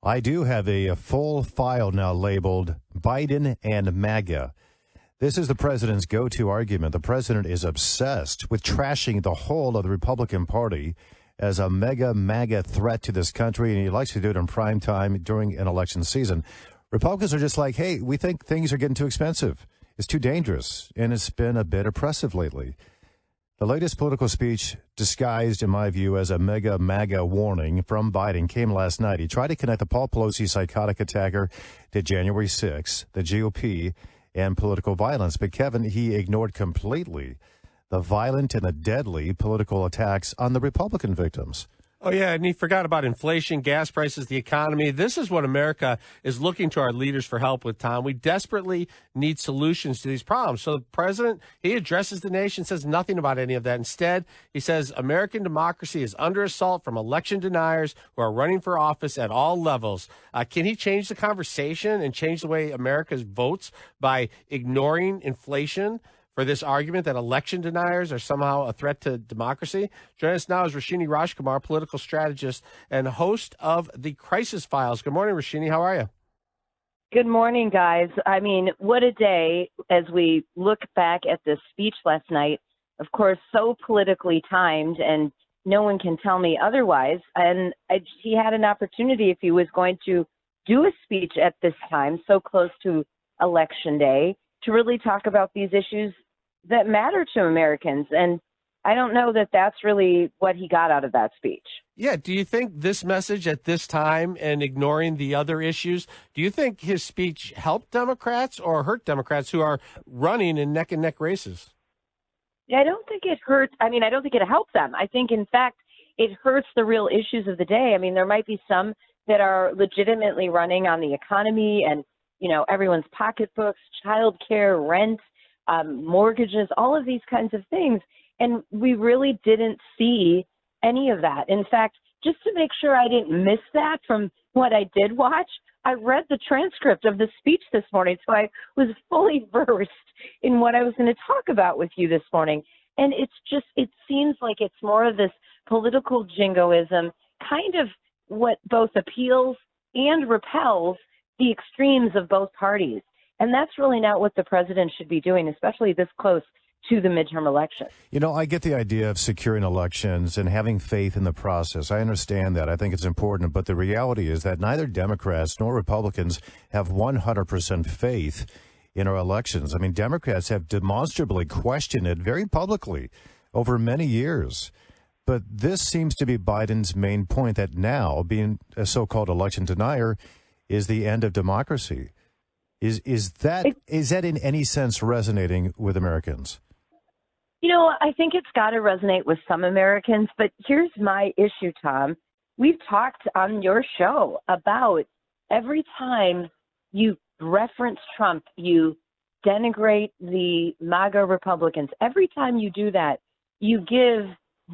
I do have a full file now labeled Biden and MAGA. This is the president's go-to argument. The president is obsessed with trashing the whole of the Republican Party as a mega MAGA threat to this country, and he likes to do it in prime time during an election season. Republicans are just like, hey, we think things are getting too expensive. It's too dangerous, and it's been a bit oppressive lately. The latest political speech, disguised, in my view, as a mega MAGA warning from Biden, came last night. He tried to connect the Paul Pelosi psychotic attacker to January 6th, the GOP, and political violence. But, Kevin, he ignored completely the violent and the deadly political attacks on the Republican victims. Oh, yeah, and he forgot about inflation, gas prices, the economy. This is what America is looking to our leaders for help with, Tom. We desperately need solutions to these problems. So the president, he addresses the nation, says nothing about any of that. Instead, he says American democracy is under assault from election deniers who are running for office at all levels. Can he change the conversation and change the way America votes by ignoring inflation for this argument that election deniers are somehow a threat to democracy? Joining us now is Roshini Rajkumar, political strategist and host of the Crisis Files. Good morning, Roshini. How are you? Good morning, guys. I mean, what a day as we look back at this speech last night. Of course, so politically timed, and no one can tell me otherwise. And he had an opportunity, if he was going to do a speech at this time, so close to Election Day, to really talk about these issues that matter to Americans. And I don't know that that's really what he got out of that speech. Yeah. Do you think this message at this time and ignoring the other issues, do you think his speech helped Democrats or hurt Democrats who are running in neck and neck races? I don't think it hurts. I mean, I don't think it helped them. I think, in fact, it hurts the real issues of the day. I mean, there might be some that are legitimately running on the economy and, you know, everyone's pocketbooks, childcare, rent, mortgages, all of these kinds of things. And we really didn't see any of that. In fact, just to make sure I didn't miss that from what I did watch, I read the transcript of the speech this morning, so I was fully versed in what I was going to talk about with you this morning. And it seems like it's more of this political jingoism, kind of what both appeals and repels the extremes of both parties. And that's really not what the president should be doing, especially this close to the midterm election. You know, I get the idea of securing elections and having faith in the process. I understand that. I think it's important. But the reality is that neither Democrats nor Republicans have 100% faith in our elections. I mean, Democrats have demonstrably questioned it very publicly over many years. But this seems to be Biden's main point, that now, being a so-called election denier, is the end of democracy. Is that in any sense resonating with Americans? You know, I think it's got to resonate with some Americans, but here's my issue, Tom. We've talked on your show about every time you reference Trump, you denigrate the MAGA Republicans. Every time you do that, you give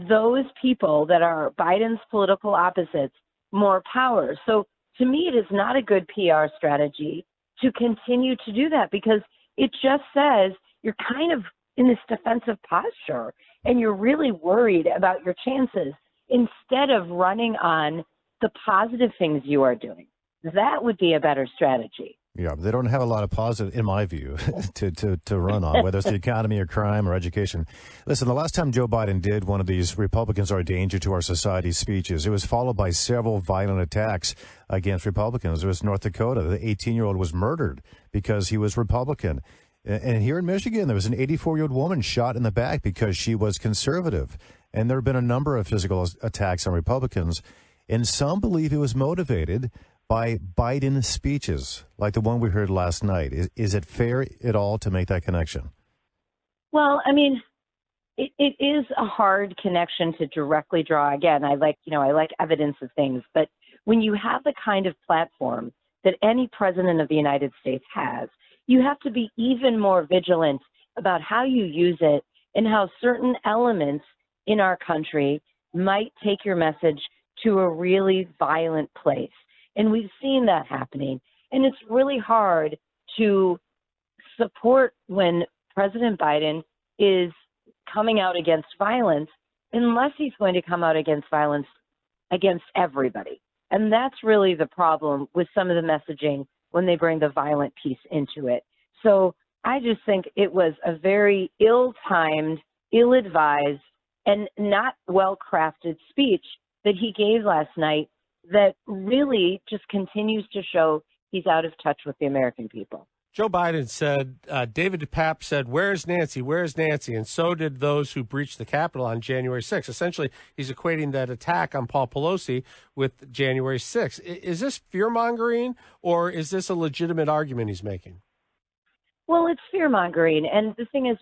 those people that are Biden's political opposites more power. So to me, it is not a good PR strategy to continue to do that, because it just says you're kind of in this defensive posture and you're really worried about your chances instead of running on the positive things you are doing. That would be a better strategy. Yeah, they don't have a lot of positive, in my view, to run on, whether it's the economy or crime or education. Listen, the last time Joe Biden did one of these Republicans are a danger to our society speeches, it was followed by several violent attacks against Republicans. It was North Dakota. The 18-year-old was murdered because he was Republican. And here in Michigan, there was an 84-year-old woman shot in the back because she was conservative. And there have been a number of physical attacks on Republicans. And some believe it was motivated by Biden speeches, like the one we heard last night. Is it fair at all to make that connection? Well, I mean, it is a hard connection to directly draw. Again, I like evidence of things, but when you have the kind of platform that any president of the United States has, you have to be even more vigilant about how you use it and how certain elements in our country might take your message to a really violent place. And we've seen that happening. And it's really hard to support when President Biden is coming out against violence unless he's going to come out against violence against everybody. And that's really the problem with some of the messaging when they bring the violent piece into it. So I just think it was a very ill-timed, ill-advised, and not well-crafted speech that he gave last night that really just continues to show he's out of touch with the American people. Joe Biden said, David DePape said, "Where's Nancy? Where's Nancy?" And so did those who breached the Capitol on January 6th. Essentially, he's equating that attack on Paul Pelosi with January 6th. Is this fear-mongering, or is this a legitimate argument he's making? Well, it's fear-mongering. And the thing is,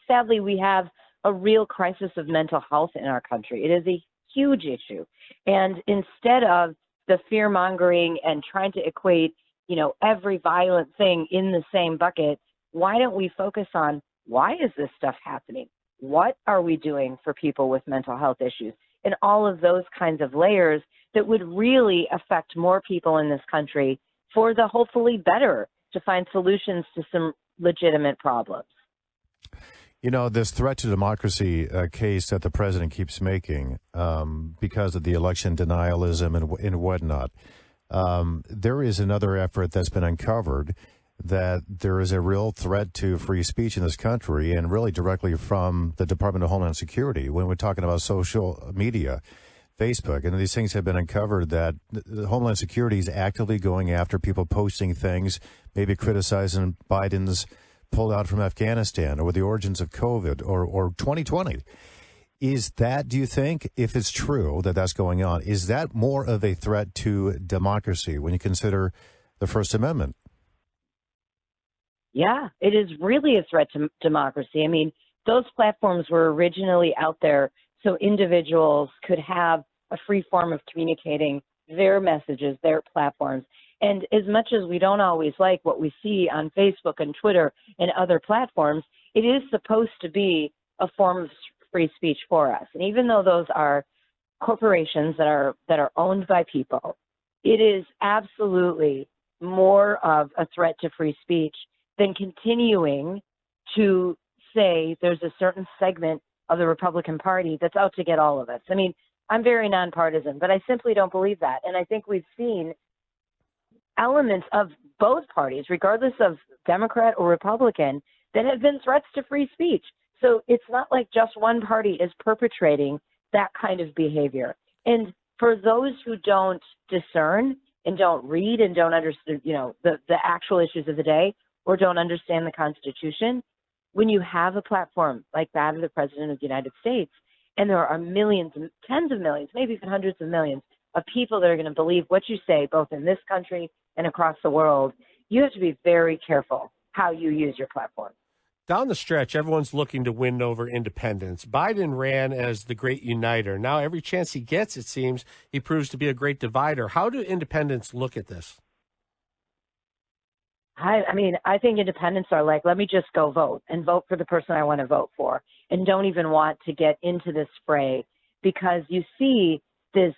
sadly, we have a real crisis of mental health in our country. It is a huge issue. And instead of the fear-mongering and trying to equate every violent thing in the same bucket, why don't we focus on why is this stuff happening? What are we doing for people with mental health issues? And all of those kinds of layers that would really affect more people in this country for the hopefully better, to find solutions to some legitimate problems. This threat to democracy case that the president keeps making because of the election denialism and whatnot, there is another effort that's been uncovered that there is a real threat to free speech in this country, and really directly from the Department of Homeland Security. When we're talking about social media, Facebook, and these things have been uncovered that the Homeland Security is actively going after people posting things, maybe criticizing Biden's pullout from Afghanistan or the origins of COVID or 2020. Is that, do you think, if it's true that that's going on, is that more of a threat to democracy when you consider the First Amendment? Yeah, it is really a threat to democracy. I mean, those platforms were originally out there so individuals could have a free form of communicating their messages, their platforms. And as much as we don't always like what we see on Facebook and Twitter and other platforms, it is supposed to be a form of free speech for us. And even though those are corporations that are owned by people, it is absolutely more of a threat to free speech than continuing to say there's a certain segment of the Republican Party that's out to get all of us. I mean, I'm very nonpartisan, but I simply don't believe that. And I think we've seen elements of both parties, regardless of Democrat or Republican, that have been threats to free speech. So it's not like just one party is perpetrating that kind of behavior. And for those who don't discern and don't read and don't understand, the actual issues of the day, or don't understand the Constitution, when you have a platform like that of the President of the United States, and there are millions, tens of millions, maybe even hundreds of millions of people that are going to believe what you say, both in this country and across the world, you have to be very careful how you use your platform. Down the stretch, everyone's looking to win over independents. Biden ran as the great uniter. Now, every chance he gets, it seems, he proves to be a great divider. How do independents look at this? I think independents are like, let me just go vote and vote for the person I want to vote for, and don't even want to get into this fray, because you see this,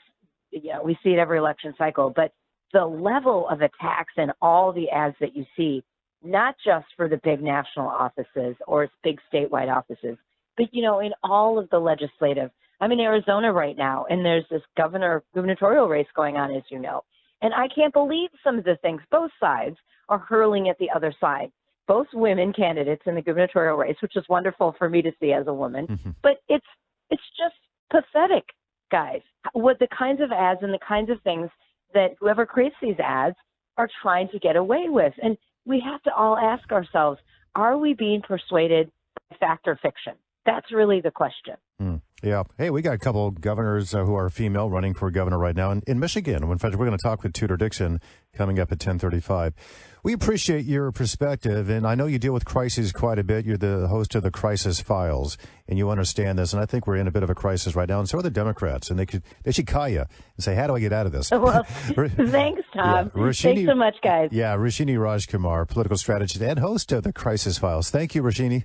we see it every election cycle, but the level of attacks and all the ads that you see, not just for the big national offices or big statewide offices, but, in all of the legislative. I'm in Arizona right now, and there's this gubernatorial race going on, as you know. And I can't believe some of the things both sides are hurling at the other side. Both women candidates in the gubernatorial race, which is wonderful for me to see as a woman. Mm-hmm. But it's just pathetic, guys, what the kinds of ads and the kinds of things that whoever creates these ads are trying to get away with. And we have to all ask ourselves, are we being persuaded by fact or fiction? That's really the question. Yeah. Hey, we got a couple governors who are female running for governor right now in Michigan. In fact, we're going to talk with Tudor Dixon coming up at 10:35. We appreciate your perspective, and I know you deal with crises quite a bit. You're the host of the Crisis Files, and you understand this. And I think we're in a bit of a crisis right now, and so are the Democrats. And they should call you and say, "How do I get out of this?" Well, thanks, Tom. Yeah, Roshini, thanks so much, guys. Yeah, Roshini Rajkumar, political strategist and host of the Crisis Files. Thank you, Roshini.